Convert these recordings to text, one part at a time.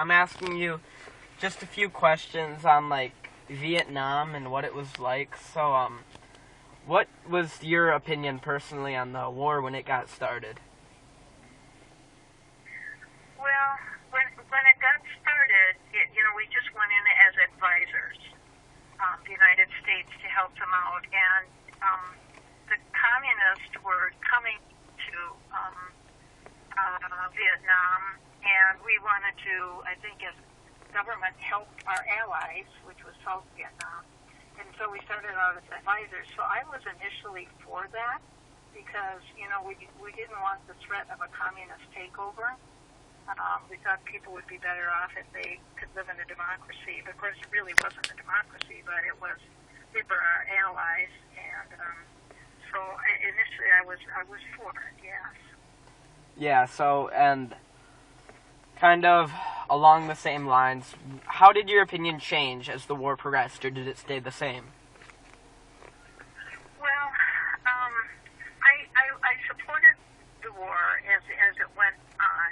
I'm asking you just a few questions on, like, Vietnam and what it was like. So, what was your opinion personally on the war when it got started? Well, when it got started, we just went in as advisors, the United States, to help them out, and the communists were coming to Vietnam, and we wanted to, I think, as government, help our allies, which was South Vietnam, and so we started out as advisors. So I was initially for that because, we didn't want the threat of a communist takeover. We thought people would be better off if they could live in a democracy. Of course, it really wasn't a democracy, but they were our allies, and so initially I was for it, yes. Yeah, so, and kind of along the same lines, how did your opinion change as the war progressed, or did it stay the same? Well, I supported the war as it went on,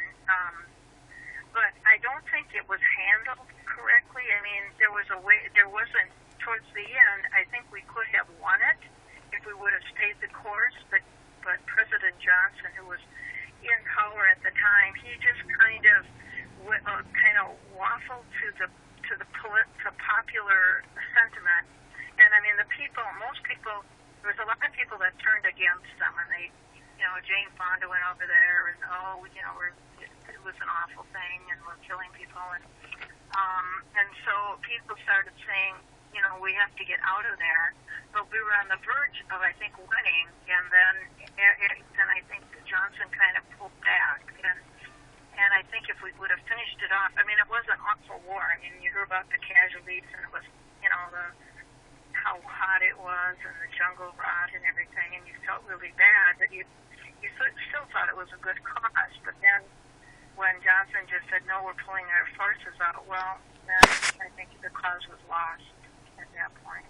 but I don't think it was handled correctly. I mean, there wasn't, towards the end, I think we could have won it if we would have stayed the course, but President Johnson, who was in power at the time, he just kind of waffled to popular sentiment, and I mean most people, there was a lot of people that turned against them, and they, Jane Fonda went over there, and it was an awful thing, and we're killing people, and so people started saying, we have to get out of there, but we were on the verge of, I think, winning, and then I think Johnson kind of pulled back, and I think if we would have finished it off, I mean, it was an awful war. I mean, you hear about the casualties, and it was, how hot it was, and the jungle rot and everything, and you felt really bad, but you still thought it was a good cause. But then when Johnson just said, no, we're pulling our forces out, well, then I think the cause was lost at that point.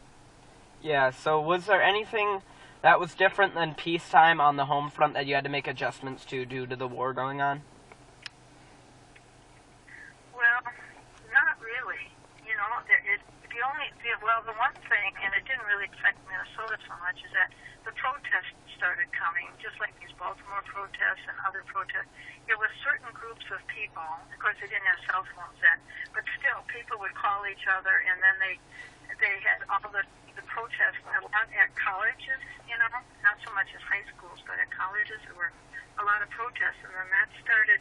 Yeah, so was there anything that was different than peacetime on the home front that you had to make adjustments to due to the war going on? Well, not really. The one thing, and it didn't really affect Minnesota so much, is that the protests started coming, just like these Baltimore protests and other protests. There were certain groups of people, of course they didn't have cell phones then, but still people would call each other, and then they had all the protests a lot at colleges, not so much as high schools, but at colleges there were a lot of protests, and then that started,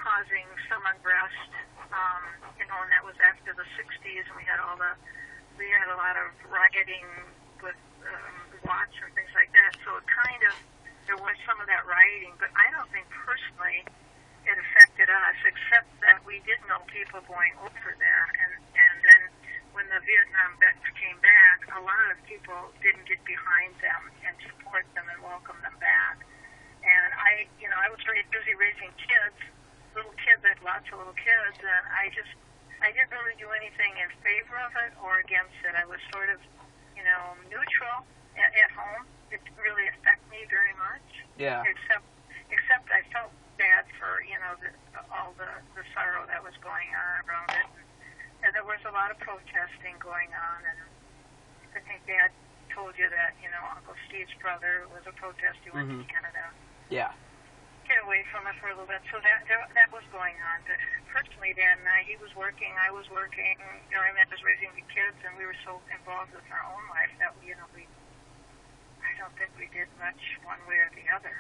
causing some unrest, and that was after the 60s, and we had a lot of rioting with watch and things like that, so there was some of that rioting, but I don't think personally it affected us, except that we did know people going over there, and then when the Vietnam vets came back, a lot of people didn't get behind them and support them and welcome them back, and I was very busy raising kids, little kids, I had lots of little kids, and I didn't really do anything in favor of it or against it. I was sort of, neutral at home. It didn't really affect me very much. Yeah. Except I felt bad for, all the sorrow that was going on around it. And there was a lot of protesting going on, and I think Dad told you that, Uncle Steve's brother was a protest. He went to Canada. Yeah. Get away from it for a little bit. So that was going on. But personally, Dan and he was working, I was working. I was raising the kids, and we were so involved with our own life that I don't think we did much one way or the other.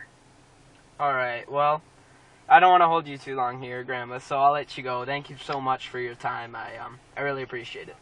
All right. Well, I don't want to hold you too long here, Grandma. So I'll let you go. Thank you so much for your time. I really appreciate it.